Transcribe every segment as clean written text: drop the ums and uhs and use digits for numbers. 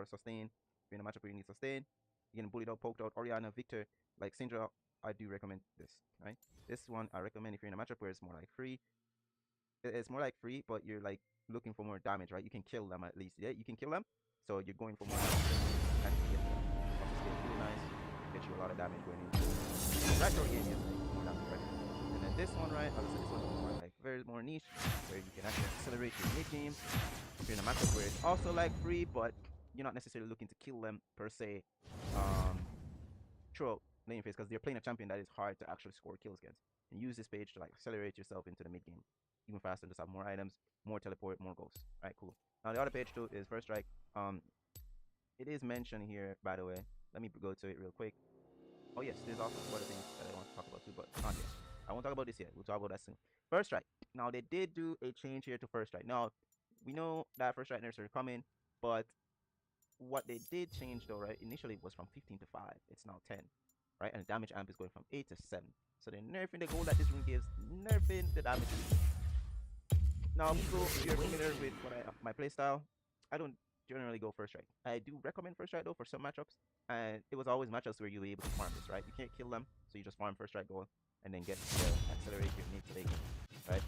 or sustain. If you're in a matchup where you need sustain, you're getting bullied out, poked out, Oriana, Victor, like Syndra, I do recommend this, right? This one I recommend if you're in a matchup where it's more like free. It's more like free, but you're like looking for more damage, right? You can kill them at least. Yeah, you can kill them. So you're going for more damage. Actually get them. Also stay really nice. Get you a lot of damage going into retro game, yes, like more damage, right? And then this one, right? Obviously this one is more like very more niche, where you can actually accelerate your mid game. If you're in a matchup where it's also like free, but you're not necessarily looking to kill them per se. Throughout lane phase, because they're playing a champion that is hard to actually score kills against. And use this page to like accelerate yourself into the mid game even faster. Just have more items, more teleport, more goals. All right, cool. Now the other page too is first strike. It is mentioned here, by the way. Let me go to it real quick. Oh yes, there's also some other things that I want to talk about too, but not yet. I won't talk about this yet. We'll talk about that soon. First strike. Now they did do a change here to first strike. Now we know that first strike nerfs are coming, but what they did change though, right? Initially it was from 15 to 5. It's now 10, right? And the damage amp is going from 8 to 7. So they're nerfing the goal that this rune gives, nerfing the damage. Now, people, if you're familiar with my playstyle, I don't generally go first strike. I do recommend first strike though for some matchups, and it was always matchups where you were able to farm this, right? You can't kill them, so you just farm first strike goal and then get the accelerate your mid to late game, right?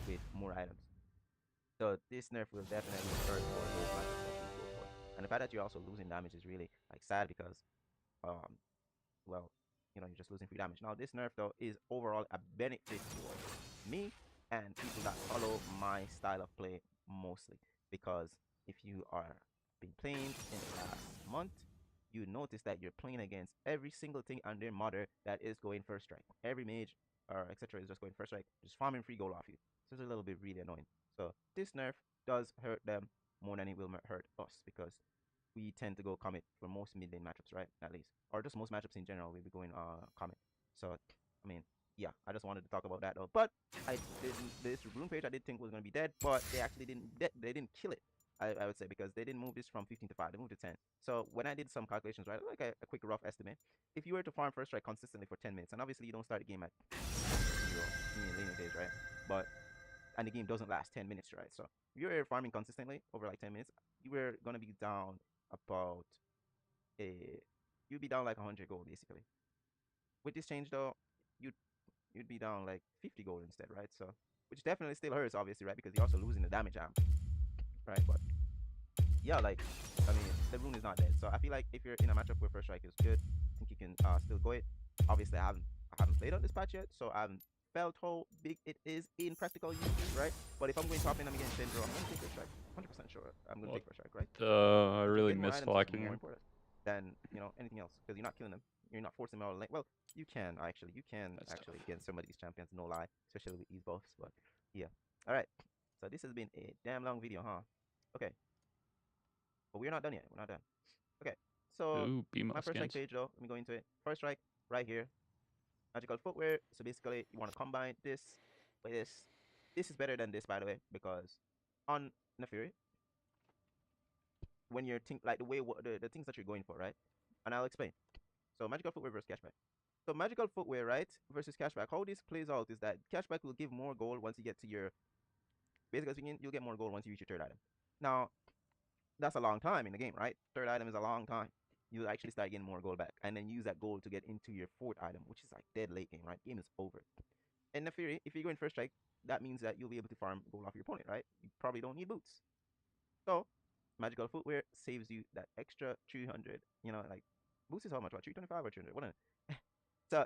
With more items. So this nerf will definitely hurt for those matchups that you go for. And the fact that you're also losing damage is really like sad because, well, you know, you're just losing free damage. Now this nerf though is overall a benefit for me and people that follow my style of play mostly, because if you are been playing in the last month, you notice that you're playing against every single thing on their mother that is going first strike. Every mage or etc. is just going first strike, just farming free gold off you. So it's a little bit really annoying. So this nerf does hurt them more than it will hurt us, because we tend to go comet for most mid lane matchups, right? At least, or just most matchups in general, we'll be going comet. So, I mean, yeah, I just wanted to talk about that though. But I didn't. This rune page I did think was gonna be dead, but they actually didn't. They didn't kill it. I would say, because they didn't move this from 15 to 5. They moved to 10. So when I did some calculations, right, like a quick rough estimate, if you were to farm first strike consistently for 10 minutes, and obviously you don't start the game at 0 in your laning phase, right? But and the game doesn't last 10 minutes, right? So if you're farming consistently over like 10 minutes, you were gonna be down about a you'd be down like 100 gold basically. With this change though, you'd you'd be down like 50 gold instead, right? So which definitely still hurts, obviously, right? Because you're also losing the damage amp, right? But yeah, like I mean, the rune is not dead. So I feel like if you're in a matchup where first strike is good, I think you can still go it. Obviously, I haven't played on this patch yet, so I haven't felt how big it is in practical use, right? But if I'm going top lane, I'm against Syndra, I'm gonna take first strike. 100% sure I'm gonna take first strike, right? I Just really getting more miss items is more talking. important than anything else, because you're not killing them. You're not forcing them out of lane. Well, you can actually. You can That's actually tough. against some of these champions, no lie, especially with these buffs. But yeah. All right. So this has been a damn long video, huh? Okay. But we're not done yet. We're not done. Okay. So Ooh, my BMO first strike skins. page though, let me go into it. First strike right here. Magical footwear. So basically you want to combine this with this. This is better than this, by the way, because on Nefiri, when you're think like the way the things that you're going for, right? And I'll explain. So magical footwear versus cashback. So magical footwear, right, versus cashback. How this plays out is that cashback will give more gold once you get to your basically speaking, you'll get more gold once you reach your third item. Now, that's a long time in the game, right? Third item is a long time. You'll actually start getting more gold back, and then use that gold to get into your fourth item, which is like dead late game, right? Game is over. In the theory, if you go in first strike, that means that you'll be able to farm gold off your opponent, right? You probably don't need boots. So, magical footwear saves you that extra 300. Like boots is how much? What, 325 or 300? What? So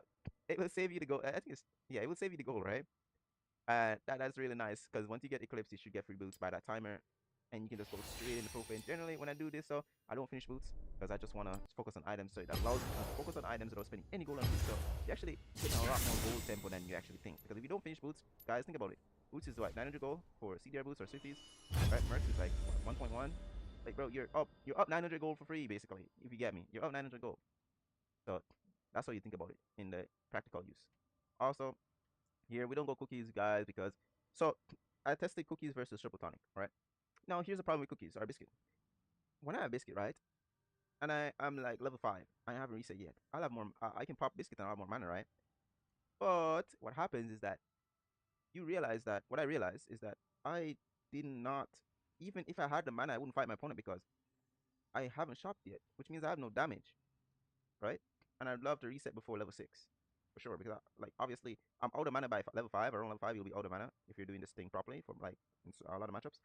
it will save you the gold. I think it's yeah, it will save you the gold, right? That's really nice, because once you get Eclipse, you should get free boots by that timer, and you can just go straight into profane. Generally, when I do this, so I don't finish boots because I just want to focus on items. So it allows you to focus on items without spending any gold on boots. So you actually get a lot more gold tempo than you actually think. Because if you don't finish boots, guys, think about it. Boots is what, 900 gold for CDR boots or Swifties, right? Mercs is like what, 1.1. Like, bro, you're up 900 gold for free basically. If you get me, you're up 900 gold. So that's how you think about it in the practical use. Also, here we don't go cookies, guys, because so I tested cookies versus triple tonic, right? Now here's the problem with cookies or biscuit. When I have biscuit, right, and I'm like level 5, I haven't reset yet. I'll have more. I can pop biscuit and I'll have more mana, right? But what happens is that you realize that what I realized is that I did not, even if I had the mana, I wouldn't fight my opponent, because I haven't shopped yet, which means I have no damage, right? And I'd love to reset before level 6, for sure, because like obviously I'm out of mana by level 5. Around level 5, you'll be out of mana if you're doing this thing properly for like a lot of matchups.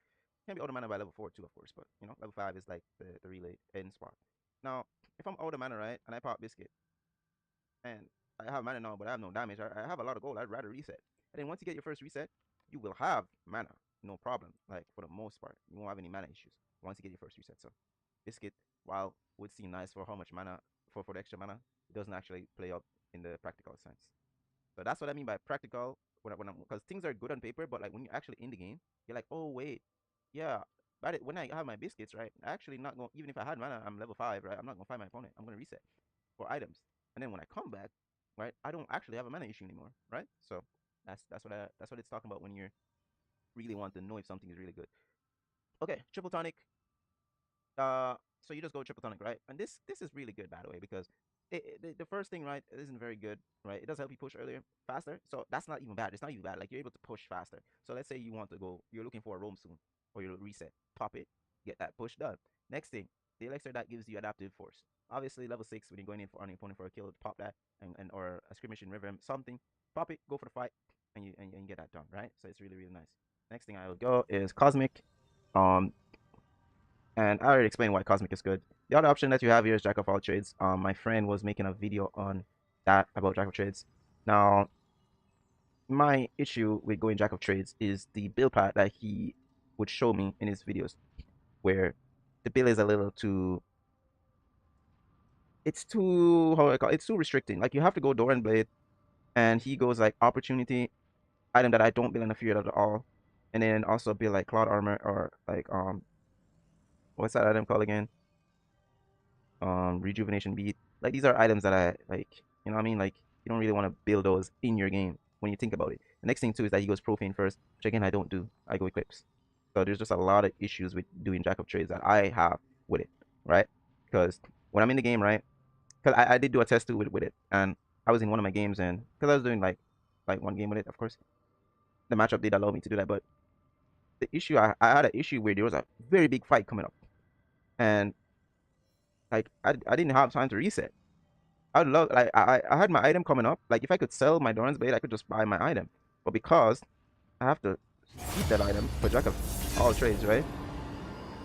Can be out of mana by level 4 too, of course, but level 5 is like the relay end spot. Now, if I'm out of mana, right, and I pop biscuit, and I have mana now, but I have no damage. I have a lot of gold. I'd rather reset. And then once you get your first reset, you will have mana, no problem. Like for the most part, you won't have any mana issues once you get your first reset. So biscuit, while would seem nice for how much mana for the extra mana, it doesn't actually play up in the practical sense. So that's what I mean by practical. When I'm because things are good on paper, but like when you're actually in the game, you're like, oh wait, yeah. But when I have my biscuits, right, I actually not going. Even if I had mana, I'm level 5, right. I'm not gonna fight my opponent. I'm gonna reset for items. And then when I come back, right, I don't actually have a mana issue anymore, right? So that's what it's talking about when you really want to know if something is really good. Okay, triple tonic. So you just go triple tonic, right? And this is really good, by the way, because the first thing, right, isn't very good, right? It does help you push earlier, faster. So that's not even bad. It's not even bad. Like you're able to push faster. So let's say you want to go, you're looking for a roam soon, or you'll reset, pop it, get that push done. Next thing, the elixir that gives you adaptive force. Obviously, level 6 when you're going in for on an opponent for a kill, pop that, and or a skirmish in river, something, pop it, go for the fight, and you get that done, right? So it's really really nice. Next thing I will go is cosmic. Um, and I already explained why Cosmic is good. The other option that you have here is Jack of all trades. My friend was making a video on that about Jack of trades. Now, my issue with going Jack of trades is the build path that he would show me in his videos, where the build is a little too. It's too how do I call it? It's too restricting. Like you have to go Door and Blade, and he goes like opportunity item that I don't build in the field at all, and then also build like Cloud Armor or like what's that item called again? Rejuvenation bead. Like these are items that I like. You know what I mean? Like you don't really want to build those in your game when you think about it. The next thing too is that he goes profane first, which again I don't do. I go Eclipse. So there's just a lot of issues with doing Jack of Trades that I have with it, right? Because when I'm in the game, right? Because I did do a test too with it, and I was in one of my games, and because I was doing like one game with it, of course, the matchup did allow me to do that. But the issue I had an issue where there was a very big fight coming up, and like I didn't have time to reset. I'd love like I had my item coming up. Like if I could sell my Doran's Blade, I could just buy my item. But because I have to keep that item for Jack of all trades, right?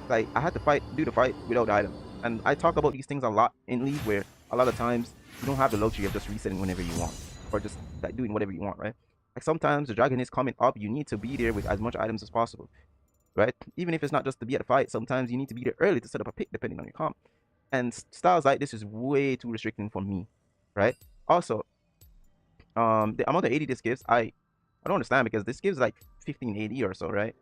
Like I had to do the fight without the item. And I talk about these things a lot in League where a lot of times you don't have the luxury of just resetting whenever you want. Or just like doing whatever you want, right? Like sometimes the dragon is coming up, you need to be there with as much items as possible. Right? Even if it's not just to be at a fight, sometimes you need to be there early to set up a pick depending on your comp. And styles like this is way too restricting for me, right? Also, the amount of 80 this gives, I don't understand because this gives like 15 80 or so, right?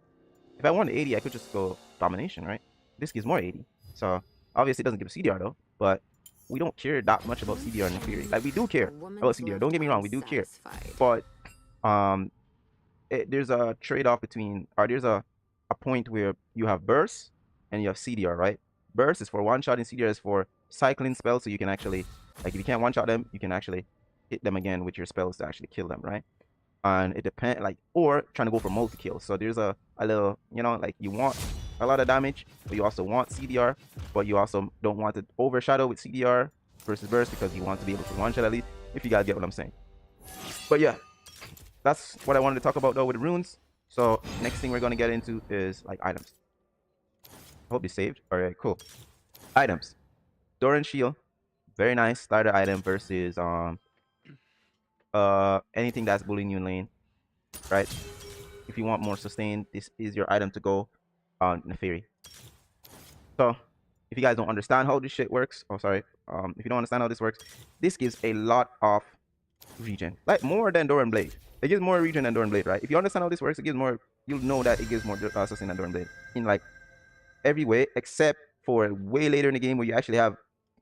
If I wanted 80, I could just go domination, right? This gives more 80. So obviously it doesn't give CDR though, but we don't care that much about CDR in theory. Like we do care about CDR. Don't get me wrong, we do care. But um there's a trade-off between, or there's a point where you have burst and you have CDR, right? Burst is for one shot and CDR is for cycling spells, so you can actually, like if you can't one shot them, you can actually hit them again with your spells to actually kill them, right? And it depends, like, or trying to go for multi kills. So there's a little, like you want a lot of damage, but you also want CDR, but you also don't want to overshadow with CDR versus burst because you want to be able to one shot at least, if you guys get what I'm saying. But yeah, that's what I wanted to talk about though with runes. So next thing we're gonna get into is like items. I hope you saved. Alright, cool. Items. Doran Shield. Very nice starter item versus anything that's bullying you in lane. Right? If you want more sustain, this is your item to go on Neferi. So if you guys don't understand how this shit works, oh sorry, if you don't understand how this works, this gives a lot of regen. Like more than Doran Blade. It gives more regen than Doran Blade, right? If you understand how this works, it gives more, you'll know that it gives more sustain than Doran Blade. In like every way, except for way later in the game where you actually have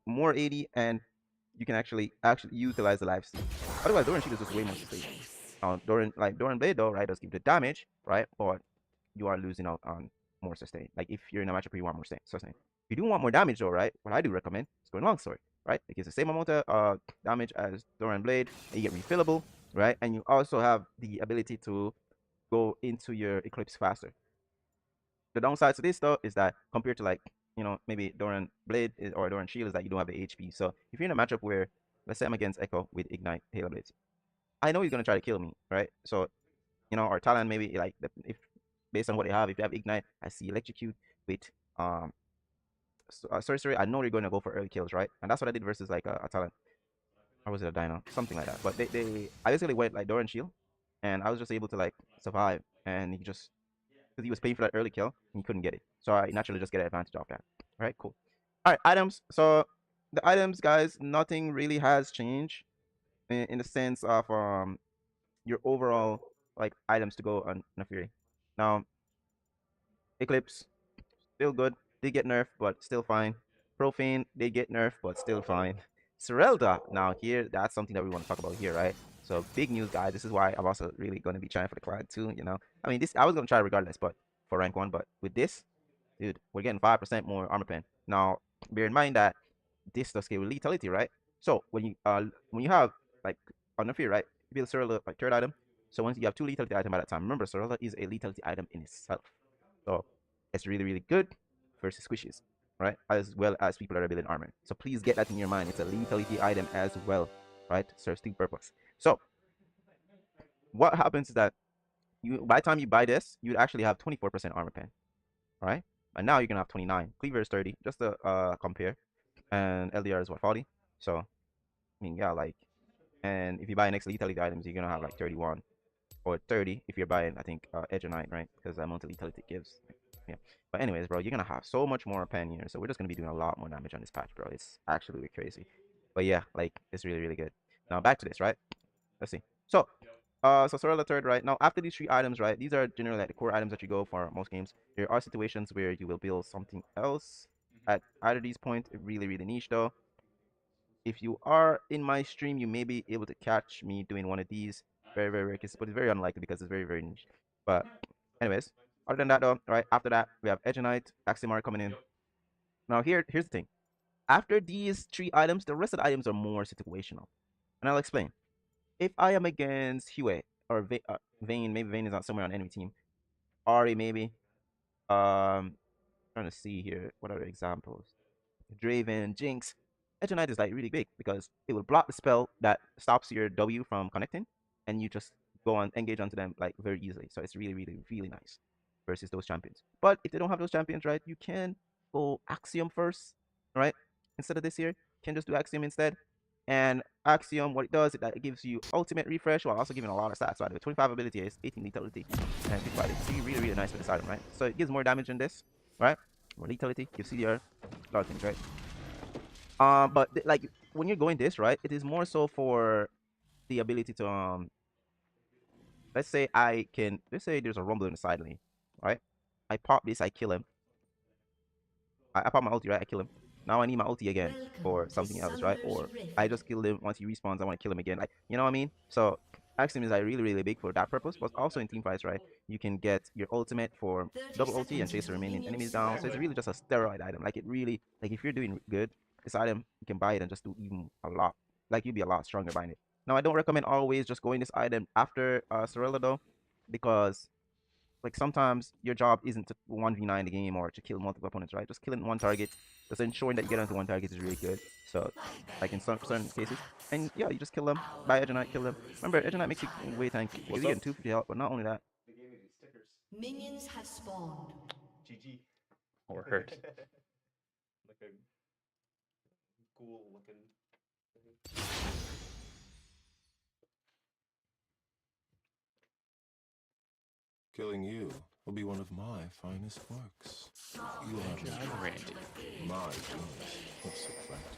more 80 and you can actually utilize the life steal. Otherwise, Doran Shield is just way more sustain. Doran Blade though, right, does give the damage, right? But you are losing out on more sustain. Like if you're in a matchup where you want more sustain. If you do want more damage though, right? What I do recommend is going Longsword, right? It gives the same amount of damage as Doran Blade, and you get refillable, right? And you also have the ability to go into your Eclipse faster. The downside to this though is that compared to like maybe Doran Blade or Doran Shield is that you don't have the HP. So if you're in a matchup where, let's say I'm against Echo with Ignite Halo Blades, I know he's gonna try to kill me, right? So or Talon maybe like if based on what they have, if you have Ignite, I see Electrocute with um Sorcery. I know they're gonna go for early kills, right? And that's what I did versus like a Talon, or was it a Dino, something like that. But I basically went like Doran Shield, and I was just able to like survive, and he just because he was paying for that early kill, and he couldn't get it. So I naturally just get advantage of that. All right, cool. All right, items. So the items, guys, nothing really has changed in the sense of your overall like items to go on a Fury. Now, Eclipse, still good. They get nerfed, but still fine. Profane, they get nerfed, but still fine. Serelda, now here, that's something that we want to talk about here, right? So big news, guys. This is why I'm also really going to be trying for the client too. I mean, this I was going to try regardless, but for rank 1, but with this, dude, we're getting 5% more armor pen. Now, bear in mind that this does scale with lethality, right? So when you have like on the field, right, you build Serela like third item. So once you have 2 lethality items by that time, remember Serela is a lethality item in itself. So it's really, really good versus squishes, right? As well as people that are building armor. So please get that in your mind. It's a lethality item as well, right? Serves 2 purpose. So what happens is that by the time you buy this, you actually have 24% armor pen, right? And now you're gonna have 29. Cleaver is 30, just to compare. And LDR is what, 40? So I mean, yeah, like, and if you buy next lethality items, you're gonna have like 31 or 30 if you're buying, I think, Edge or Knight, right? Because the amount of lethality gives. Yeah. But anyways, bro, you're gonna have so much more pen here, so we're just gonna be doing a lot more damage on this patch, bro. It's absolutely crazy. But yeah, like, it's really, really good. Now back to this, right? Let's see. So Sorella third, right? Now after these 3 items, right? These are generally like the core items that you go for most games. There are situations where you will build something else at either of these points. Really, really niche though. If you are in my stream, you may be able to catch me doing one of these. Very, very rare cases, but it's very unlikely because it's very, very niche. But anyways, other than that though, right, after that, we have Edge Knight, Aximar coming in. Now here's the thing. After these 3 items, the rest of the items are more situational. And I'll explain. If I am against Hue or Vayne, maybe Vayne is not somewhere on enemy team. Ari maybe. Trying to see here. What are the examples? Draven, Jinx. Edge Knight is like really big because it will block the spell that stops your W from connecting, and you just go on engage onto them like very easily. So it's really, really, really nice versus those champions. But if they don't have those champions, right, you can go Axiom first, right? Instead of this here, you can just do Axiom instead. And Axiom, what it does, it gives you ultimate refresh while also giving a lot of stats. So 25 ability is 18 lethality and 55. It's really, really nice with this item, right? So it gives more damage than this, right? More lethality, gives CDR, a lot of things, right? But like when you're going this, right, it is more so for the ability to let's say there's a rumble in the side lane, right? I pop this, I kill him. I pop my ulti, right? I kill him. Now I need my ulti again for something else, right? Or I just kill him once he respawns. I want to kill him again, like, you know what I mean? So Axiom is like really, really big for that purpose, but also in team fights, right? You can get your ultimate for double ulti and chase the remaining enemies down. So it's really just a steroid item. Like, it really, like, if you're doing good, this item, you can buy it and just do even a lot. Like, you'd be a lot stronger buying it. Now I don't recommend always just going this item after Sorella though, because like sometimes your job isn't to 1v9 the game or to kill multiple opponents, right? Just killing one target, just ensuring that you get onto one target is really good. So, like in some certain cases, and yeah, you just kill them. Buy Edge Knight, kill them. Remember, Edge Knight makes you way tanky. You're What's getting up? 250 health, but not only that. Minions have spawned. GG. Word. Like a cool looking. Killing you will be one of my finest works. You are John Randy. my genius of subtract.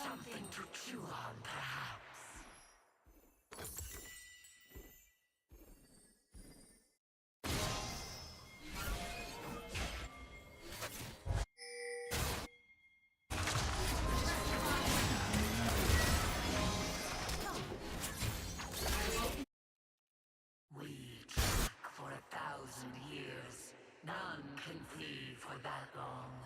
Something to chew on, perhaps. We track for 1,000 years. None can flee for that long.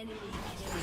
Enemy killing.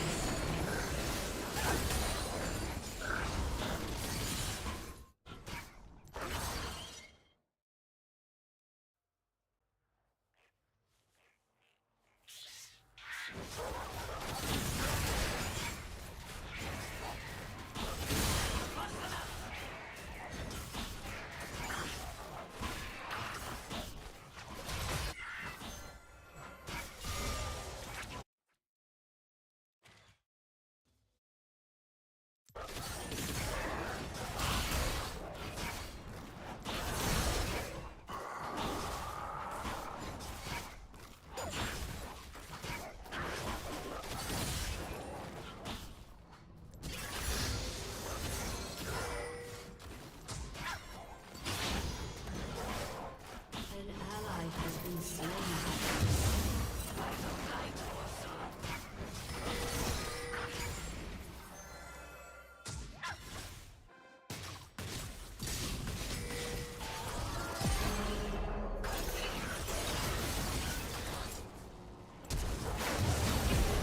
An ally has been slain.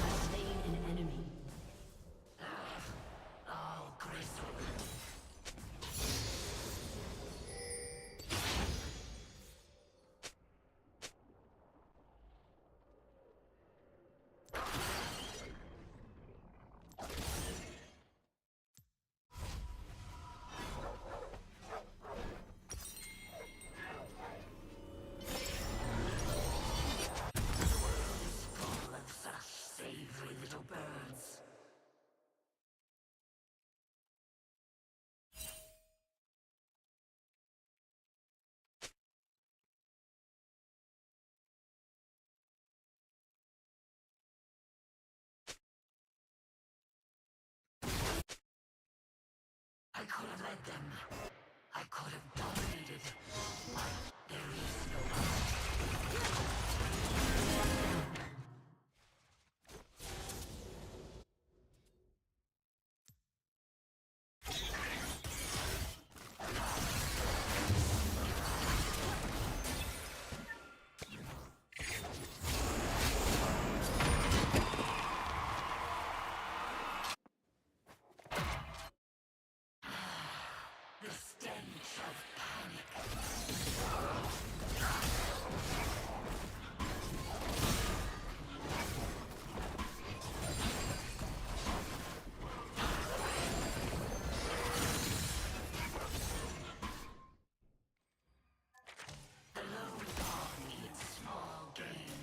Has slain an enemy. All gristle. Full of such savory little birds. I could have led them. I could have dominated. But there is no the stench of panic. The lone dog eats small game.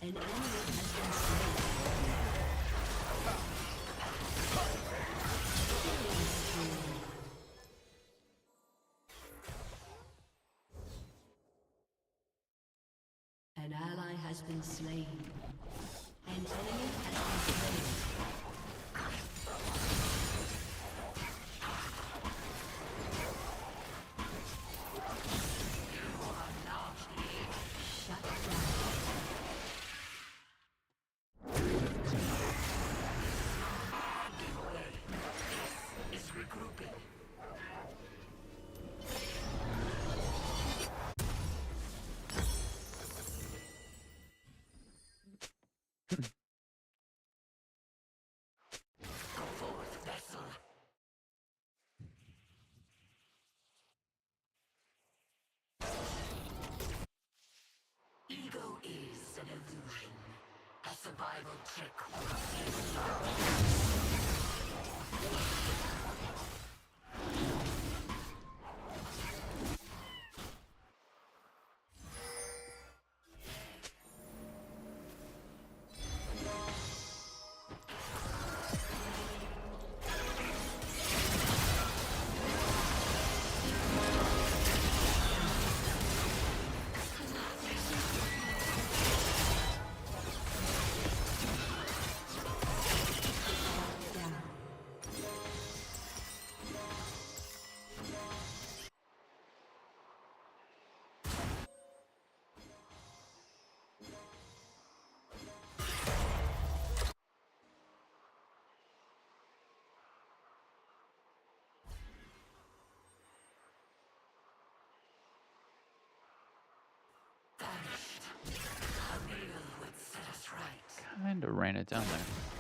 An enemy has been slain. Killing spree. An ally has been slain. An enemy has been slain. Shut down. Is regrouping. Go forth, vessel. Ego is an illusion. A survival trick. Vanished. A needle would set us right. Kinda ran it down there.